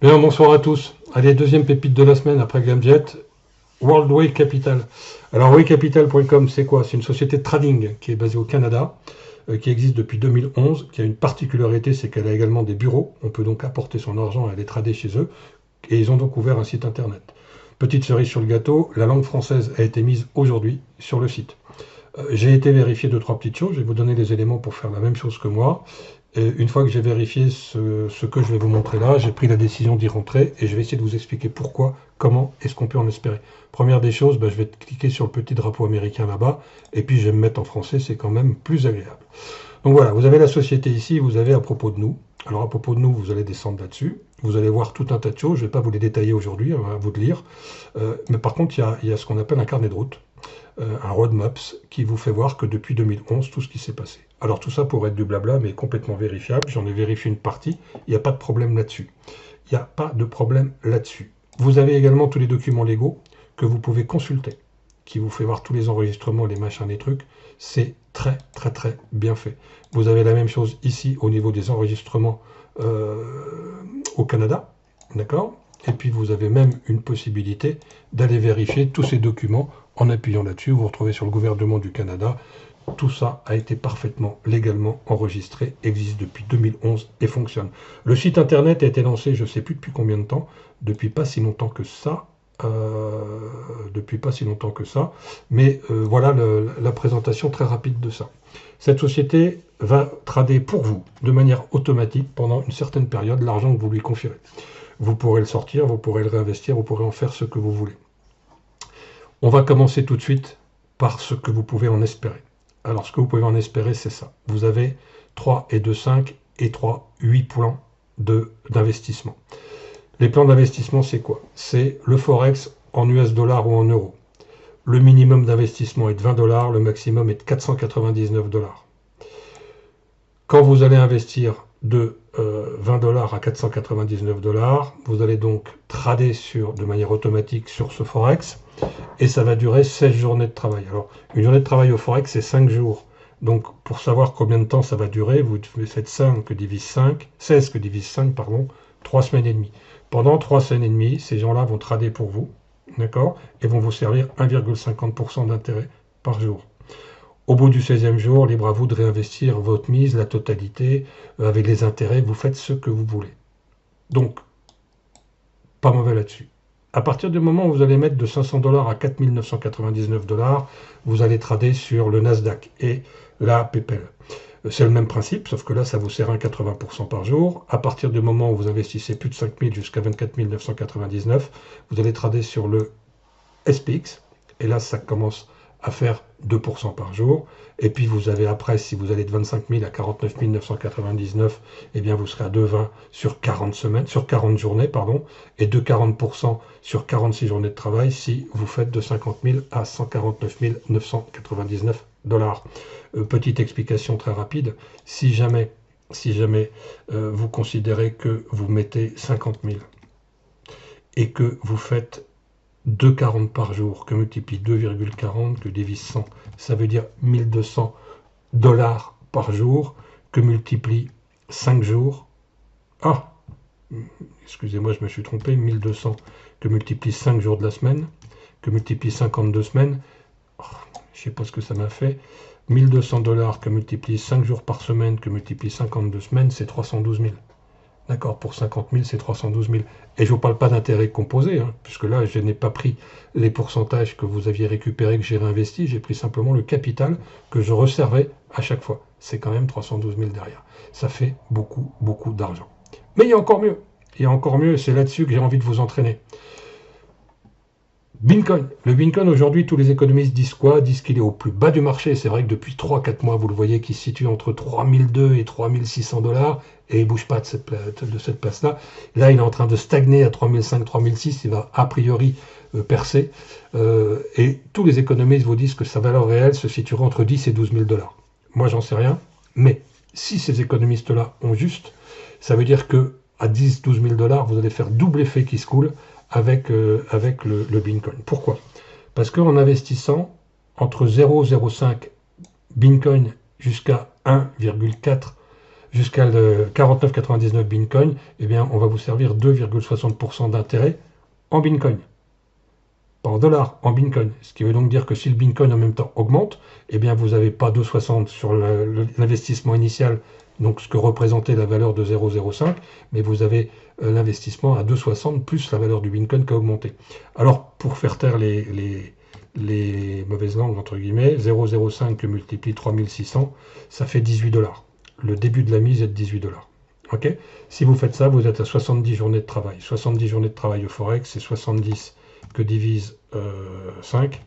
Bien, bonsoir à tous. Allez, deuxième pépite de la semaine après Gamjet, Worldway Capital. Alors, waycapital.com, c'est quoi? C'est une société de trading qui est basée au Canada, qui existe depuis 2011, qui a une particularité, c'est qu'elle a également des bureaux. On peut donc apporter son argent et aller trader chez eux. Et ils ont donc ouvert un site internet. Petite cerise sur le gâteau, la langue française a été mise aujourd'hui sur le site. J'ai été vérifier deux, trois petites choses. Je vais vous donner les éléments pour faire la même chose que moi. Et une fois que j'ai vérifié ce que je vais vous montrer là, j'ai pris la décision d'y rentrer et je vais essayer de vous expliquer pourquoi, comment est-ce qu'on peut en espérer. Première des choses, je vais cliquer sur le petit drapeau américain là-bas et puis je vais me mettre en français, c'est quand même plus agréable. Donc voilà, vous avez la société ici, vous avez à propos de nous. Alors à propos de nous, vous allez descendre là-dessus. Vous allez voir tout un tas de choses, je ne vais pas vous les détailler aujourd'hui, à vous de lire. Mais par contre, il y a ce qu'on appelle un carnet de route. Un roadmaps qui vous fait voir que depuis 2011, tout ce qui s'est passé. Alors tout ça pourrait être du blabla, mais complètement vérifiable. J'en ai vérifié une partie, il n'y a pas de problème là-dessus. Il n'y a pas de problème là-dessus. Vous avez également tous les documents légaux que vous pouvez consulter, qui vous fait voir tous les enregistrements, les machins, les trucs. C'est très, très, très bien fait. Vous avez la même chose ici au niveau des enregistrements au Canada, d'accord? Et puis vous avez même une possibilité d'aller vérifier tous ces documents en appuyant là-dessus. Vous vous retrouvez sur le gouvernement du Canada. Tout ça a été parfaitement, légalement enregistré, existe depuis 2011 et fonctionne. Le site internet a été lancé, je ne sais plus depuis combien de temps, depuis pas si longtemps que ça. Mais voilà la présentation très rapide de ça. Cette société va trader pour vous, de manière automatique, pendant une certaine période, l'argent que vous lui confierez. Vous pourrez le sortir, vous pourrez le réinvestir, vous pourrez en faire ce que vous voulez. On va commencer tout de suite par ce que vous pouvez en espérer. Alors, ce que vous pouvez en espérer, c'est ça. Vous avez 3 et 2, 5 et 3, 8 plans d'investissement. Les plans d'investissement, c'est quoi? C'est le Forex en US dollars ou en euros. Le minimum d'investissement est de 20 $, le maximum est de 499 $. Quand vous allez investir de 20 $ à 499 $, vous allez donc trader de manière automatique sur ce Forex et ça va durer 16 journées de travail. Alors, une journée de travail au Forex, c'est 5 jours. Donc, pour savoir combien de temps ça va durer, vous faites 16 que divise 5, 3 semaines et demie. Pendant 3 semaines et demie, ces gens-là vont trader pour vous, d'accord, et vont vous servir 1,50% d'intérêt par jour. Au bout du 16e jour, libre à vous de réinvestir votre mise, la totalité, avec les intérêts, vous faites ce que vous voulez. Donc, pas mauvais là-dessus. À partir du moment où vous allez mettre de 500 $ à 4 999 $, vous allez trader sur le Nasdaq et la PayPal. C'est le même principe, sauf que là, ça vous sert 1,80% par jour. À partir du moment où vous investissez plus de 5 000 jusqu'à 24 999, vous allez trader sur le SPX. Et là, ça commence à faire 2% par jour. Et puis vous avez après, si vous allez de 25 000 à 49 999, eh bien vous serez à 2,20 sur 40 journées, et 2,40% sur 46 journées de travail si vous faites de 50 000 à 149 999 $. Petite explication très rapide, si jamais vous considérez que vous mettez 50 000 et que vous faites 2,40 par jour, que multiplie 2,40, que divise 100, ça veut dire 1200 $ par jour, que multiplie 5 jours. Ah, excusez-moi, je me suis trompé, 1200, que multiplie 5 jours de la semaine, que multiplie 52 semaines. Oh, je ne sais pas ce que ça m'a fait. 1200 $ que multiplie 5 jours par semaine, que multiplie 52 semaines, c'est 312 000. D'accord, pour 50 000, c'est 312 000. Et je ne vous parle pas d'intérêt composé, puisque là, je n'ai pas pris les pourcentages que vous aviez récupérés, que j'ai réinvestis, j'ai pris simplement le capital que je resservais à chaque fois. C'est quand même 312 000 derrière. Ça fait beaucoup, beaucoup d'argent. Mais il y a encore mieux. Il y a encore mieux, et c'est là-dessus que j'ai envie de vous entraîner. Bitcoin. Le Bitcoin, aujourd'hui, tous les économistes disent quoi? Disent qu'il est au plus bas du marché. C'est vrai que depuis 3-4 mois, vous le voyez, qu'il se situe entre 3002 et 3600 $, et il ne bouge pas de cette place-là. Là, il est en train de stagner à 3005, 3006. Il va a priori percer. Et tous les économistes vous disent que sa valeur réelle se situera entre 10 et 12 000 $. Moi, j'en sais rien. Mais si ces économistes-là ont juste, ça veut dire que à 10-12 000 $, vous allez faire double effet qui se coule avec le Bitcoin. Pourquoi? Parce qu'en investissant entre 0,05 Bitcoin jusqu'à 1,4 jusqu'à 49,99 Bitcoin, eh bien, on va vous servir 2,60% d'intérêt en Bitcoin. Pas en dollars, en Bitcoin. Ce qui veut donc dire que si le Bitcoin en même temps augmente, eh bien, vous n'avez pas 2,60 sur l'investissement initial, donc ce que représentait la valeur de 0,05, mais vous avez l'investissement à 2,60 plus la valeur du Bitcoin qui a augmenté. Alors, pour faire taire les mauvaises langues, entre guillemets, 0,05 que multiplie 3600, ça fait 18 $. Le début de la mise est de 18 $. Ok. Si vous faites ça, vous êtes à 70 journées de travail. 70 journées de travail au Forex, c'est 70 que divise 5.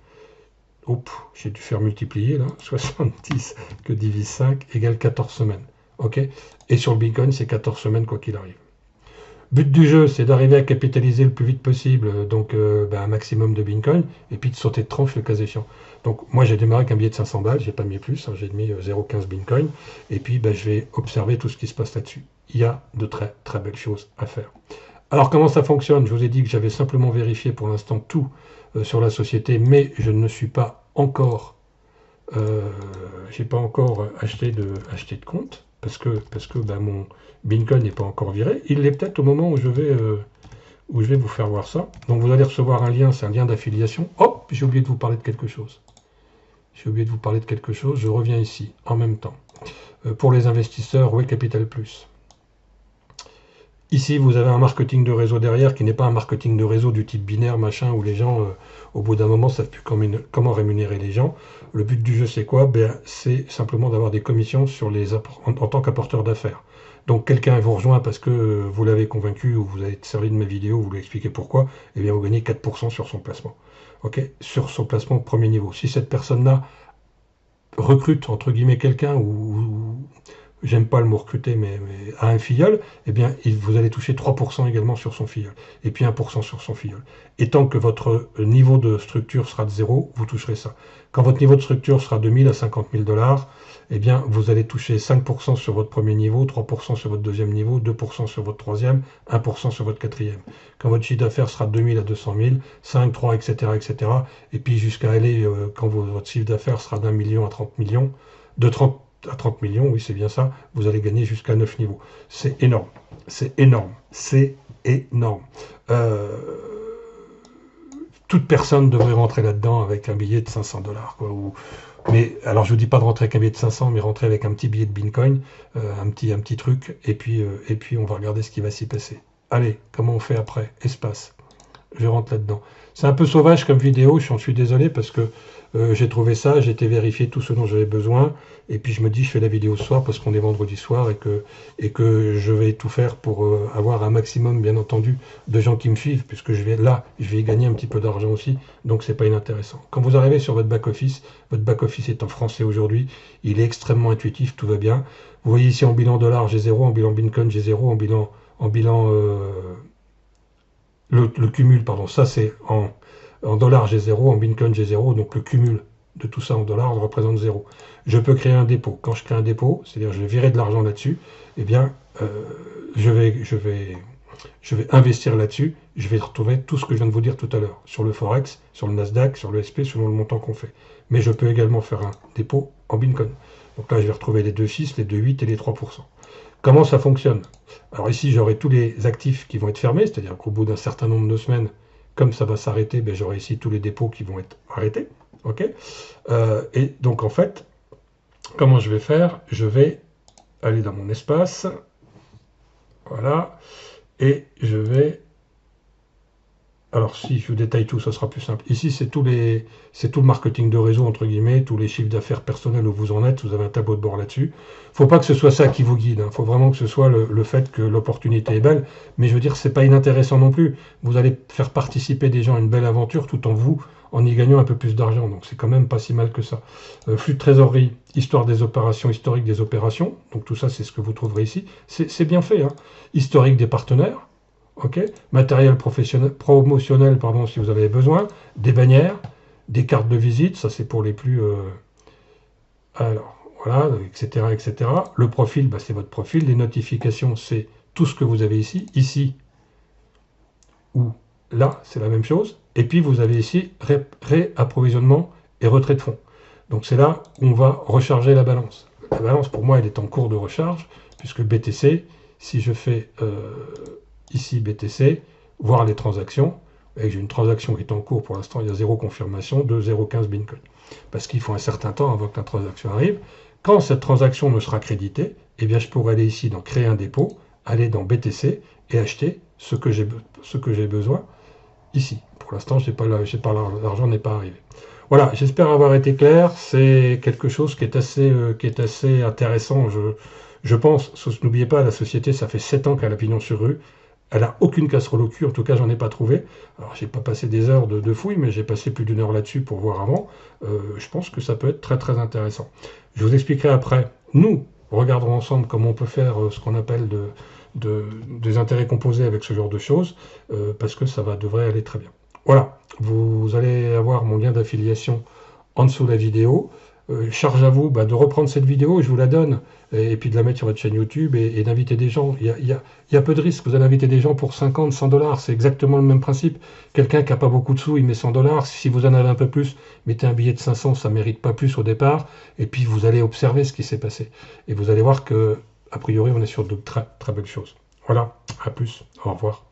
Oups, j'ai dû faire multiplier là. 70 que divise 5 égale 14 semaines. Ok. Et sur le Bitcoin, c'est 14 semaines quoi qu'il arrive. But du jeu, c'est d'arriver à capitaliser le plus vite possible, donc un maximum de Bitcoin, et puis de sauter de tranche le cas échéant. Donc moi j'ai démarré avec un billet de 500 balles, j'ai pas mis plus, hein, j'ai mis 0,15 Bitcoin, et puis je vais observer tout ce qui se passe là-dessus. Il y a de très très belles choses à faire. Alors comment ça fonctionne? Je vous ai dit que j'avais simplement vérifié pour l'instant tout sur la société, mais je ne suis pas encore, j'ai pas encore acheté de compte, parce que mon Bitcoin n'est pas encore viré. Il l'est peut-être au moment où je vais vous faire voir ça. Donc vous allez recevoir un lien, c'est un lien d'affiliation. Hop, j'ai oublié de vous parler de quelque chose. Je reviens ici en même temps. Pour les investisseurs, oui, Capital Plus. Ici, vous avez un marketing de réseau derrière qui n'est pas un marketing de réseau du type binaire, machin, où les gens, au bout d'un moment, ne savent plus comment rémunérer les gens. Le but du jeu, c'est quoi? C'est simplement d'avoir des commissions sur en tant qu'apporteur d'affaires. Donc, quelqu'un vous rejoint parce que vous l'avez convaincu ou vous avez servi de ma vidéo, vous lui expliquez pourquoi, eh bien, vous gagnez 4% sur son placement. Ok, sur son placement premier niveau. Si cette personne-là recrute, entre guillemets, quelqu'un ou j'aime pas le mot recruter, mais à un filleul, eh bien, vous allez toucher 3% également sur son filleul, et puis 1% sur son filleul. Et tant que votre niveau de structure sera de 0, vous toucherez ça. Quand votre niveau de structure sera de 1000 à 50 000 $, eh bien, vous allez toucher 5% sur votre premier niveau, 3% sur votre deuxième niveau, 2% sur votre troisième, 1% sur votre quatrième. Quand votre chiffre d'affaires sera de 2000 à 200 000, 5, 3, etc., etc., et puis jusqu'à aller, quand votre chiffre d'affaires sera d'1 million à 30 millions, de 30 à 30 millions, oui c'est bien ça, vous allez gagner jusqu'à 9 niveaux. C'est énorme, c'est énorme, c'est énorme. Toute personne devrait rentrer là-dedans avec un billet de 500 $. Mais alors je vous dis pas de rentrer avec un billet de 500, mais rentrer avec un petit billet de Bitcoin, un petit truc, et puis on va regarder ce qui va s'y passer. Allez, comment on fait après? Espace. Je rentre là-dedans. C'est un peu sauvage comme vidéo, j'en suis désolé parce que j'ai trouvé ça, j'ai été vérifier tout ce dont j'avais besoin, et puis je me dis je fais la vidéo ce soir parce qu'on est vendredi soir et que je vais tout faire pour avoir un maximum, bien entendu, de gens qui me suivent, puisque je vais y gagner un petit peu d'argent aussi, donc c'est pas inintéressant. Quand vous arrivez sur votre back-office est en français aujourd'hui, il est extrêmement intuitif, tout va bien. Vous voyez ici en bilan dollar j'ai 0, en bilan Bitcoin j'ai 0, en bilan le cumul, pardon, ça c'est en dollars j'ai 0, en Bitcoin j'ai 0, donc le cumul de tout ça en dollars représente 0. Je peux créer un dépôt. Quand je crée un dépôt, c'est-à-dire je vais virer de l'argent là-dessus, eh bien je vais investir là-dessus, je vais retrouver tout ce que je viens de vous dire tout à l'heure, sur le Forex, sur le Nasdaq, sur le SP, selon le montant qu'on fait. Mais je peux également faire un dépôt en Bitcoin. Donc là je vais retrouver les 2,6, les 2,8 et les 3%. Comment ça fonctionne? Alors ici, j'aurai tous les actifs qui vont être fermés, c'est-à-dire qu'au bout d'un certain nombre de semaines, comme ça va s'arrêter, j'aurai ici tous les dépôts qui vont être arrêtés. Okay, et donc en fait, comment je vais faire? Je vais aller dans mon espace, voilà, et je vais... Alors si je vous détaille tout, ça sera plus simple. Ici, c'est tout le marketing de réseau, entre guillemets, tous les chiffres d'affaires personnels où vous en êtes, vous avez un tableau de bord là-dessus. Faut pas que ce soit ça qui vous guide, hein. Faut vraiment que ce soit le fait que l'opportunité est belle, mais je veux dire, c'est pas inintéressant non plus. Vous allez faire participer des gens à une belle aventure tout en y gagnant un peu plus d'argent, donc c'est quand même pas si mal que ça. Flux de trésorerie, histoire des opérations, historique des opérations, donc tout ça, c'est ce que vous trouverez ici. C'est bien fait, hein. Historique des partenaires. Ok, matériel promotionnel, pardon, si vous avez besoin, des bannières, des cartes de visite, ça c'est pour les plus... alors, voilà, etc., etc. Le profil, c'est votre profil. Les notifications, c'est tout ce que vous avez ici. Ici, ou là, c'est la même chose. Et puis, vous avez ici réapprovisionnement et retrait de fonds. Donc, c'est là où on va recharger la balance. La balance, pour moi, elle est en cours de recharge. puisque BTC, si je fais ici BTC, voir les transactions, et j'ai une transaction qui est en cours pour l'instant, il y a 0 confirmation de 0,15 Bitcoin. Parce qu'il faut un certain temps avant que la transaction arrive. Quand cette transaction me sera créditée, eh bien je pourrai aller ici dans créer un dépôt, aller dans BTC et acheter ce que j'ai besoin ici. Pour l'instant, l'argent n'est pas arrivé. Voilà, j'espère avoir été clair. C'est quelque chose qui est assez intéressant. Je pense, n'oubliez pas, la société, ça fait 7 ans qu'elle a pignon sur rue. Elle n'a aucune casserole au cul, en tout cas j'en ai pas trouvé. Alors j'ai pas passé des heures de fouille, mais j'ai passé plus d'1 heure là-dessus pour voir avant. Je pense que ça peut être très très intéressant. Je vous expliquerai après. Nous regarderons ensemble comment on peut faire ce qu'on appelle des intérêts composés avec ce genre de choses, parce que ça devrait aller très bien. Voilà, vous allez avoir mon lien d'affiliation en dessous de la vidéo. Charge à vous de reprendre cette vidéo, je vous la donne, et puis de la mettre sur votre chaîne YouTube et d'inviter des gens. Il y a peu de risques, vous allez inviter des gens pour 50, 100 $, c'est exactement le même principe. Quelqu'un qui n'a pas beaucoup de sous, il met 100 $. Si vous en avez un peu plus, mettez un billet de 500, ça ne mérite pas plus au départ, et puis vous allez observer ce qui s'est passé. Et vous allez voir que, a priori, on est sur de très très belles choses. Voilà, à plus, au revoir.